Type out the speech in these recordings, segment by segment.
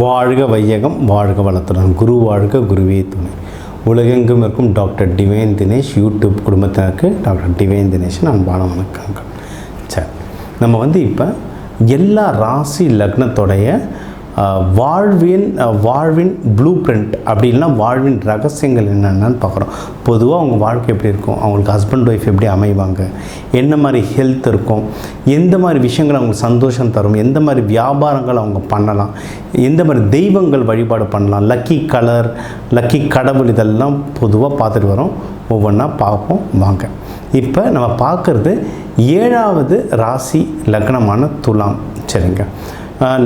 வாழ்க வையகம், வாழ்க வளத்துடன். குரு வாழ்க, குருவே துணை. உலகெங்கும் இருக்கும் டாக்டர் டிவைன் தினேஷ் யூடியூப் குடும்பத்தினருக்கு டாக்டர் டிவைன் தினேஷன் அன்பான வணக்கங்கள். சரி, நம்ம இப்போ எல்லா ராசி லக்னத்தோடைய வாழ்வின் ப்ளூ பிரிண்ட் அப்படி இல்லைனா வாழ்வின் ரகசியங்கள் என்னென்னு பார்க்குறோம். பொதுவாக அவங்க வாழ்க்கை எப்படி இருக்கும், அவங்களுக்கு ஹஸ்பண்ட் ஒய்ஃப் எப்படி அமைவாங்க, என்ன மாதிரி ஹெல்த் இருக்கும், எந்த மாதிரி விஷயங்கள் அவங்களுக்கு சந்தோஷம் தரும், எந்த மாதிரி வியாபாரங்கள் அவங்க பண்ணலாம், எந்த மாதிரி தெய்வங்கள் வழிபாடு பண்ணலாம், லக்கி கலர், லக்கி கடவுள், இதெல்லாம் பொதுவாக பார்த்துட்டு வரோம். ஒவ்வொன்றா பார்ப்போம் வாங்க. இப்போ நம்ம பார்க்குறது 7வது ராசி லக்னமான துலாம். சரிங்க,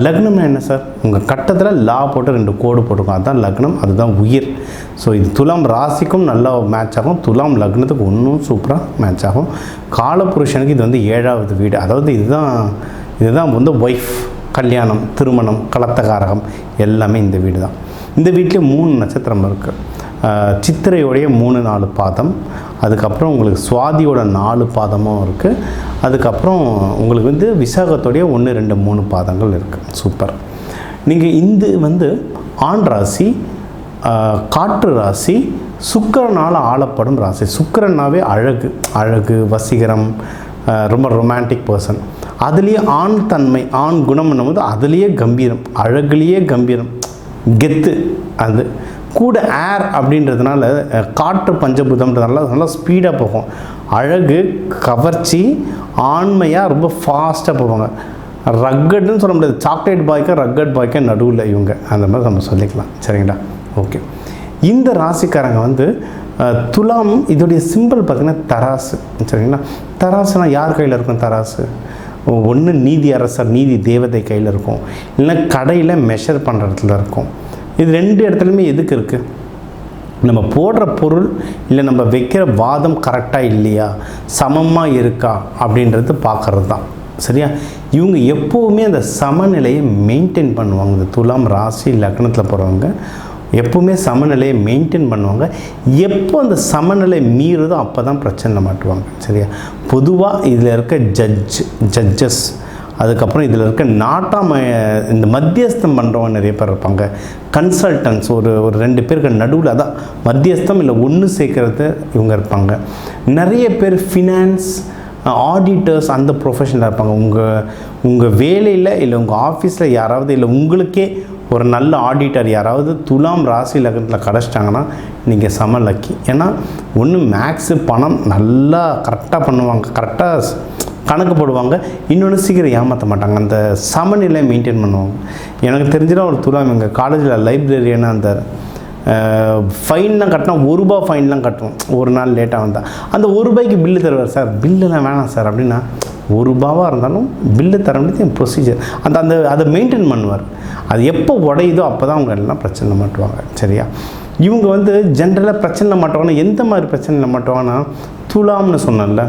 லக்னம்னா என்ன சார்? உங்கள் கட்டத்தில் லா போட்டு 2 கோடு போட்டிருக்கோம், அதுதான் லக்னம், அதுதான் உயிர். ஸோ இது துலாம் ராசிக்கும் நல்லா மேட்ச் ஆகும், துலாம் லக்னத்துக்கு இன்னும் சூப்பராக மேட்ச் ஆகும். காலபுருஷனுக்கு இது 7வது வீடு, அதாவது இதுதான் ஒய்ஃப், கல்யாணம், திருமணம், கலத்தகாரகம் எல்லாமே இந்த வீடு தான். இந்த வீட்டிலே 3 நட்சத்திரம் இருக்குது. சித்திரையோடைய 3-4 பாதம், அதுக்கப்புறம் உங்களுக்கு சுவாதியோட 4 பாதமும் இருக்குது, அதுக்கப்புறம் உங்களுக்கு விசாகத்தோடைய 1, 2, 3 பாதங்கள் இருக்குது. சூப்பர். நீங்கள் இந்த ஆண் ராசி, காற்று ராசி, சுக்கிரனால் ஆளப்படும் ராசி. சுக்கிரனாவே அழகு, வசீகரம், ரொம்ப ரொமான்டிக் பர்சன். அதுலேயே ஆண் தன்மை, ஆண் குணம் என்னும்போது அதுலேயே கம்பீரம், அழகுலேயே கம்பீரம், கெத்து. அது கூட ஏர் அப்படின்றதுனால காற்று பஞ்சபூதம்ன்றதுனால நல்லா ஸ்பீடாக போகும். அழகு, கவர்ச்சி, ஆண்மையாக ரொம்ப ஃபாஸ்ட்டாக போவாங்க. ரக்கட்னு சொல்ல முடியாது, சாக்லேட் பாய்க்கும் ரக்கட் பாய்க்கும் நடுவில் இவங்க, அந்த மாதிரி நம்ம சொல்லிக்கலாம். சரிங்களா? ஓகே. இந்த ராசிக்காரங்க துலாம், இதோடைய சிம்பிள் பார்த்திங்கன்னா தராசு. சரிங்களா? தராசுனா யார் கையில் இருக்கும்? தராசு ஒன்று நீதி அரசர், நீதி தேவதை கையில் இருக்கும், இல்லைன்னா கடையில் மெஷர் பண்ணுற இடத்துல இருக்கும். இது 2 இடத்துலையுமே எதுக்கு இருக்குது? நம்ம போடுற பொருள் இல்லை நம்ம வைக்கிற வாதம் கரெக்டாக இல்லையா, சமமாக இருக்கா அப்படின்றது பார்க்குறது தான். சரியா? இவங்க எப்போவுமே அந்த சமநிலையை மெயின்டைன் பண்ணுவாங்க. இந்த துலாம் ராசி லக்னத்தில் போகிறவங்க எப்போவுமே சமநிலையை மெயின்டைன் பண்ணுவாங்க. எப்போ அந்த சமநிலை மீறுதோ அப்போ தான் பிரச்சனை மாட்டுவாங்க. சரியா? பொதுவாக இதில் இருக்க ஜட்ஜஸ், அதுக்கப்புறம் இதில் இருக்க இந்த மத்தியஸ்தம் பண்ணுறவங்க நிறைய பேர் இருப்பாங்க. கன்சல்டன்ஸ் ஒரு 2 பேருக்கு நடுவில், அதான் மத்தியஸ்தம் இல்லை ஒன்று சேர்க்கறது இவங்க இருப்பாங்க. நிறைய பேர் ஃபினான்ஸ், ஆடிட்டர்ஸ், அந்த ப்ரொஃபஷனில் இருப்பாங்க. உங்கள் வேலையில் இல்லை உங்கள் ஆஃபீஸில் யாராவது, இல்லை உங்களுக்கே ஒரு நல்ல ஆடிட்டர் யாராவது துலாம் ராசி லக்னத்தில் கிடச்சிட்டாங்கன்னா நீங்கள் செம லக்கி. ஏன்னா ஒன்று மேக்ஸு, பணம் நல்லா கரெக்டாக பண்ணுவாங்க, கரெக்டாக கணக்கு போடுவாங்க. இன்னொன்று சீக்கிரம் ஏமாற்ற மாட்டாங்க, அந்த சமநிலை மெயின்டைன் பண்ணுவாங்க. எனக்கு தெரிஞ்சுதான் ஒரு துலாம் எங்கள் காலேஜில் லைப்ரரியன்னு அந்த ஃபைன்லாம் கட்டினா ₹1 ஃபைன்லாம் கட்டணும். ஒரு நாள் லேட்டாக வந்தால் அந்த ₹1 பில்லு தருவார். சார் பில்லுலாம் வேணாம் சார் அப்படின்னா, ₹1 இருந்தாலும் பில்லு தர வேண்டியது என் ப்ரொசீஜர். அதை மெயின்டைன் பண்ணுவார். அது எப்போ உடையுதோ அப்போ தான் அவங்க எல்லாம் பிரச்சனை மாட்டுவாங்க. சரியா? இவங்க ஜென்ரலாக பிரச்சனை மாட்டுவாங்கன்னா எந்த மாதிரி பிரச்சனையில் மாட்டுவாங்கன்னா, துலாம்னு சொன்னல,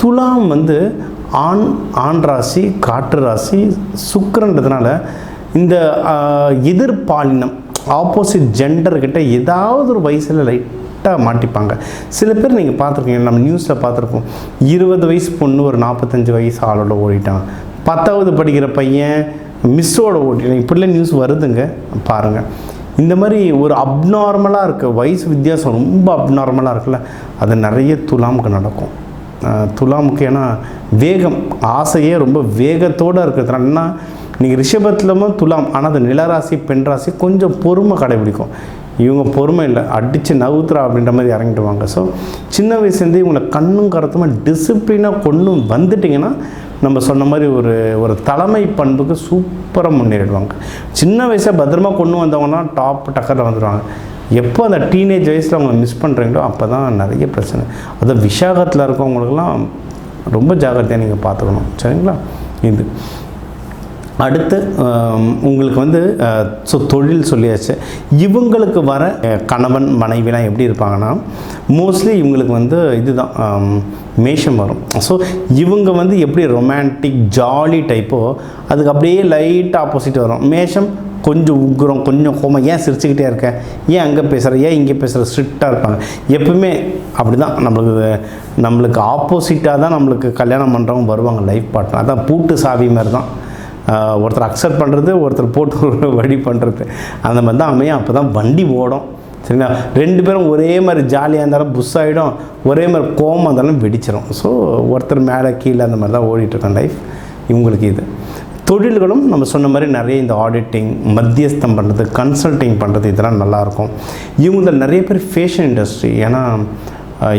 துலாம் ஆண் ராசி, காற்று ராசி, சுக்கிரன்றதுனால இந்த எதிர்பாலினம், ஆப்போசிட் ஜெண்டர்கிட்ட ஏதாவது ஒரு வயசில் லைட்டாக மாட்டிப்பாங்க. சில பேர் நீங்கள் பார்த்துருக்கீங்க, நம்ம நியூஸில் பார்த்துருக்கோம், 20 வயசு பொண்ணு ஒரு 45 வயசு ஆளோட ஓடிட்டான், 10வது படிக்கிற பையன் மிஸ்ஸோட ஓடிட்டான், இப்படிலாம் நியூஸ் வருதுங்க. பாருங்கள், இந்த மாதிரி ஒரு அப்நார்மலாக இருக்குது, வயசு வித்தியாசம் ரொம்ப அப்நார்மலாக இருக்குல்ல, அது நிறைய துலாமுக்கு நடக்கும். துலாமுக்கு ஏன்னா வேகம், ஆசையே ரொம்ப வேகத்தோடு இருக்கிறதுனால, நீங்கள் ரிஷபத்துலமும் துலாம், ஆனால் அது நிலராசி, பெண் ராசி, கொஞ்சம் பொறுமை கடைபிடிக்கும். இவங்க பொறுமை இல்லை, அடித்து நவுத்துறா அப்படின்ற மாதிரி இறங்கிடுவாங்க. ஸோ சின்ன வயசுலேருந்தே இவங்களை கண்ணும் கருத்துமாக டிசிப்ளினாக கொண்டு வந்துட்டிங்கன்னா நம்ம சொன்ன மாதிரி ஒரு தலைமை பண்புக்கு சூப்பராக முன்னேறிடுவாங்க. சின்ன வயசாக பத்திரமா கொண்டு வந்தவங்கன்னா டாப் டக்கரில் வந்துடுவாங்க. எப்போ அந்த டீனேஜ் வயசில் அவங்க மிஸ் பண்ணுறீங்களோ அப்போ தான் நிறைய பிரச்சனை. அதுவும் விசாகத்தில் இருக்கவங்களுக்கெல்லாம் ரொம்ப ஜாக்கிரதையாக நீங்கள் பார்த்துக்கணும். சரிங்களா? இது அடுத்து உங்களுக்கு தொழில் சொல்லியாச்சு. இவங்களுக்கு வர கணவன் மனைவிலாம் எப்படி இருப்பாங்கன்னா, மோஸ்ட்லி இவங்களுக்கு இதுதான் மேஷம் வரும். ஸோ இவங்க எப்படி ரொமான்டிக் ஜாலி டைப்போ, அதுக்கு அப்படியே லைட் ஆப்போசிட் வரும். மேஷம் கொஞ்சம் உக்ரம், கொஞ்சம் கோபம், ஏன் சிரிச்சுக்கிட்டே இருக்க, ஏன் அங்கே பேசுகிற, ஏன் இங்கே பேசுகிற, ஸ்ட்ரிக்டாக இருப்பாங்க. எப்பவுமே அப்படி தான் நம்மளுக்கு ஆப்போசிட்டாக தான் நம்மளுக்கு கல்யாணம் பண்ணுறவங்க வருவாங்க லைஃப் பார்ட்னர். அதான் பூட்டு சாவி மாதிரி தான். ஒருத்தர் அக்செப்ட் பண்ணுறது, ஒருத்தர் போட்டு வழி பண்ணுறது, அந்த மாதிரி தான் அமையும். அப்போ தான் வண்டி ஓடும். சரிங்களா? 2 பேரும் ஒரே மாதிரி ஜாலியாக இருந்தாலும் புஷ் ஆகிடும், ஒரே மாதிரி கோவமாக இருந்தாலும் வெடிச்சிடும். ஸோ ஒருத்தர் மேலே கீழே அந்த மாதிரி தான் ஓடிட்டுருக்கோம் லைஃப். இவங்களுக்கு இது தொழில்களும் நம்ம சொன்ன மாதிரி நிறைய இந்த ஆடிட்டிங், மத்தியஸ்தம் பண்ணுறது, கன்சல்டிங் பண்ணுறது, இதெல்லாம் நல்லாயிருக்கும். இவங்க நிறைய பேர் ஃபேஷன் இண்டஸ்ட்ரி, ஏன்னா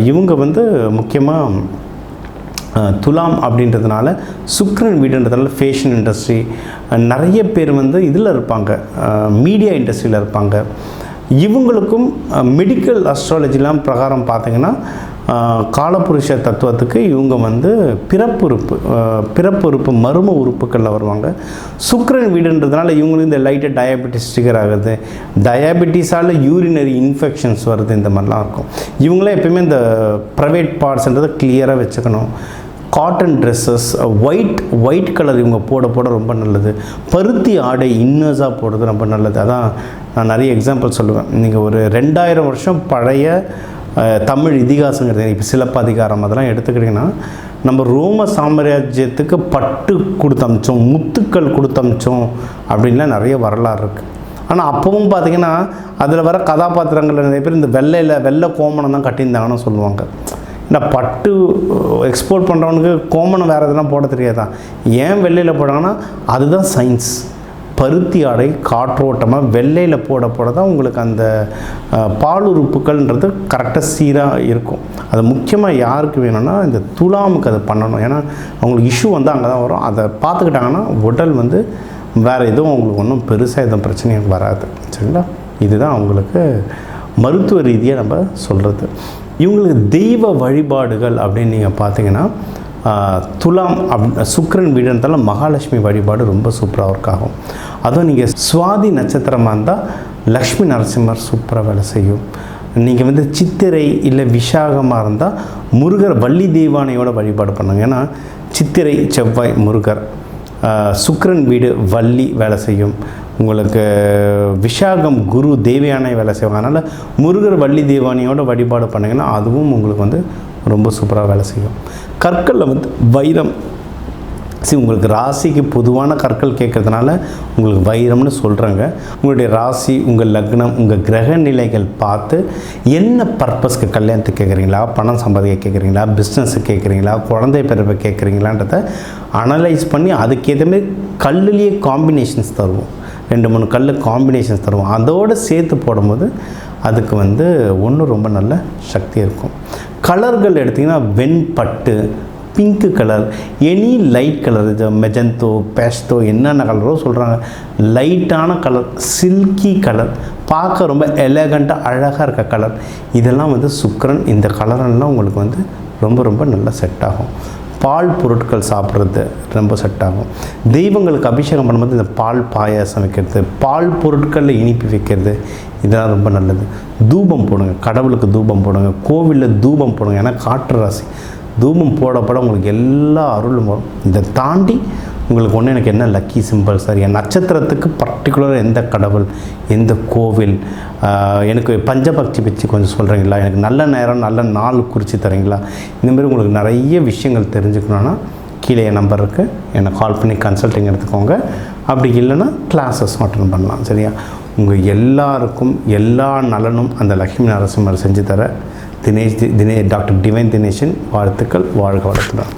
இவங்க வந்து முக்கியமாக துலாம் அப்படின்றதுனால சுக்கிரன் வீடுன்றதுனால ஃபேஷன் இண்டஸ்ட்ரி, நிறைய பேர் வந்து இதில் இருப்பாங்க, மீடியா இண்டஸ்ட்ரியில் இருப்பாங்க. இவங்களுக்கும் மெடிக்கல் அஸ்ட்ராலஜிலாம் பிரகாரம் பார்த்திங்கன்னா காலபுருஷ தத்துவத்துக்கு இவங்க வந்து பிறப்புறுப்பு மர்ம உறுப்புகளில் வருவாங்க. சுக்கிரன் வீடுன்றதுனால இவங்களுக்கு இந்த லைட்டாக டயபெட்டிஸ் ட்ரிகர் ஆகுது, டயபெட்டிஸால் யூரினரி இன்ஃபெக்ஷன்ஸ் வருது, இந்த மாதிரிலாம் இருக்கும். இவங்களே எப்பயுமே இந்த ப்ரைவேட் பார்ட்ஸ்ன்றதை கிளியராக வச்சுக்கணும். காட்டன் ட்ரெஸ்ஸஸ், ஒயிட் கலர் இவங்க போட ரொம்ப நல்லது. பருத்தி ஆடை இன்னர்ஸாக போடுறது ரொம்ப நல்லது. அதான் நான் நிறைய எக்ஸாம்பிள் சொல்லுவேன். நீங்கள் ஒரு 2000 வருஷம் பழைய தமிழ் இதிகாசங்கிறது, இப்போ சிலப்பதிகாரம் அதெல்லாம் எடுத்துக்கிட்டிங்கன்னா, நம்ம ரோம சாம்ராஜ்யத்துக்கு பட்டு கொடுத்தமிச்சோம், முத்துக்கள் கொடுத்தமிச்சோம் அப்படின்லாம் நிறைய வரலாறு இருக்குது. ஆனால் அப்பவும் பார்த்திங்கன்னா அதில் வர கதாபாத்திரங்கள் நிறைய பேர் இந்த வெள்ளை கோமணம் தான் கட்டியிருந்தாங்கன்னு சொல்லுவாங்க. இந்த பட்டு எக்ஸ்போர்ட் பண்ணுறவனுக்கு கோமணம் வேறு எதுனா போட தெரியாதான், ஏன் வெள்ளையில் போடாங்கன்னா அதுதான் சயின்ஸ். பருத்தி ஆடை காற்றோட்டமாக வெள்ளையில் போட தான் உங்களுக்கு அந்த பாலுறுப்புகள்ன்றது கரெக்டாக சீராக இருக்கும். அது முக்கியமாக யாருக்கு வேணும்னா இந்த துலாமுக்கு அதை பண்ணணும். ஏன்னா அவங்களுக்கு இஷ்யூ வந்து அங்கே தான் வரும். அதை பார்த்துக்கிட்டாங்கன்னா உடல் வந்து வேறு எதுவும் அவங்களுக்கு ஒன்றும் பெருசாக எதுவும் பிரச்சனையும் வராது. சரிங்களா? இதுதான் அவங்களுக்கு மருத்துவ ரீதியாக நம்ம சொல்கிறது. இவங்களுக்கு தெய்வ வழிபாடுகள் அப்படின்னு நீங்கள் பார்த்தீங்கன்னா துலாம் சுக்கிரன் வீடுன்றதால மகாலட்சுமி வழிபாடு ரொம்ப சூப்பராக ஒர்க் ஆகும். அதுவும் நீங்கள் சுவாதி நட்சத்திரமாக இருந்தால் லக்ஷ்மி நரசிம்மர் சூப்பராக வேலை செய்யும். நீங்கள் வந்து சித்திரை இல்லை விசாகமாக இருந்தால் முருகர் வள்ளி தெய்வானையோட வழிபாடு பண்ணுங்க. ஏன்னா சித்திரை செவ்வாய் முருகர், சுக்கிரன் வீடு வள்ளி வேலை செய்யும். உங்களுக்கு விஷாகம் குரு தேவயானை வேலை செய்வாங்க. அதனால் முருகர் வள்ளி தேவானியோட வழிபாடு பண்ணிங்கன்னா அதுவும் உங்களுக்கு வந்து ரொம்ப சூப்பராக வேலை செய்யும். கற்களில் வந்து வைரம், உங்களுக்கு ராசிக்கு பொதுவான கற்கள் கேட்குறதுனால உங்களுக்கு வைரம்னு சொல்கிறாங்க. உங்களுடைய ராசி, உங்கள் லக்னம், உங்கள் கிரக நிலைகள் பார்த்து என்ன பர்பஸ்க்கு கல்யாணத்துக்கு கேட்குறீங்களா, பணம் சம்பாதிக்க கேட்குறீங்களா, பிஸ்னஸுக்கு கேட்குறீங்களா, குழந்தை பிறப்பை கேட்குறீங்களான்றதை அனலைஸ் பண்ணி அதுக்கேற்ற மாதிரி கல்லுலேயே காம்பினேஷன்ஸ் தருவோம். 2-3 கல் காம்பினேஷன்ஸ் தருவோம். அதோடு சேர்த்து போடும்போது அதுக்கு வந்து ஒன்றும் ரொம்ப நல்ல சக்தி இருக்கும். கலர்கள் எடுத்திங்கன்னா வெண்பட்டு, pink colour, any light colour, இது மெஜந்தோ, பேஸ்டோ, என்னென்ன கலரோ சொல்கிறாங்க, லைட்டான கலர், சில்கி கலர், பார்க்க ரொம்ப எலகண்ட்டாக அழகாக இருக்க கலர், இதெல்லாம் வந்து சுக்கிரன் இந்த கலரெல்லாம் உங்களுக்கு வந்து ரொம்ப நல்லா செட் ஆகும். பால் பொருட்கள் சாப்பிட்றது ரொம்ப செட் ஆகும். தெய்வங்களுக்கு அபிஷேகம் பண்ணும்போது இந்த பால் பாயாசம் வைக்கிறது, பால் பொருட்களில் இனிப்பு வைக்கிறது, இதெல்லாம் ரொம்ப நல்லது. தூபம் போடுங்க, கடவுளுக்கு தூபம் போடுங்க, கோவிலில் தூபம் போடுங்க. ஏன்னா காற்று ராசி, தூபம் போட உங்களுக்கு எல்லா அருளும் வரும். இதை தாண்டி உங்களுக்கு ஒன்று எனக்கு என்ன லக்கி சிம்பிள் சார், என் நட்சத்திரத்துக்கு பர்டிகுலராக எந்த கடவுள், எந்த கோவில், எனக்கு பஞ்சபக்தி பற்றி கொஞ்சம் சொல்கிறீங்களா, எனக்கு நல்ல நேரம் நல்ல நாள் குறித்து தரீங்களா, இந்தமாதிரி உங்களுக்கு நிறைய விஷயங்கள் தெரிஞ்சுக்கணுன்னா கீழே என் நம்பருக்கு என்னை கால் பண்ணி கன்சல்டிங் எடுத்துக்கோங்க. அப்படி இல்லைன்னா கிளாஸஸ் அட்டெண்ட் பண்ணலாம். சரியா? உங்கள் எல்லாருக்கும் எல்லா நலனும் அந்த லக்ஷ்மி நரசிம்மர் செஞ்சு தர டாக்டர் டிவைன் தினேஷன் வாழ்த்துக்கள். வாழ்க வளத்துடன்.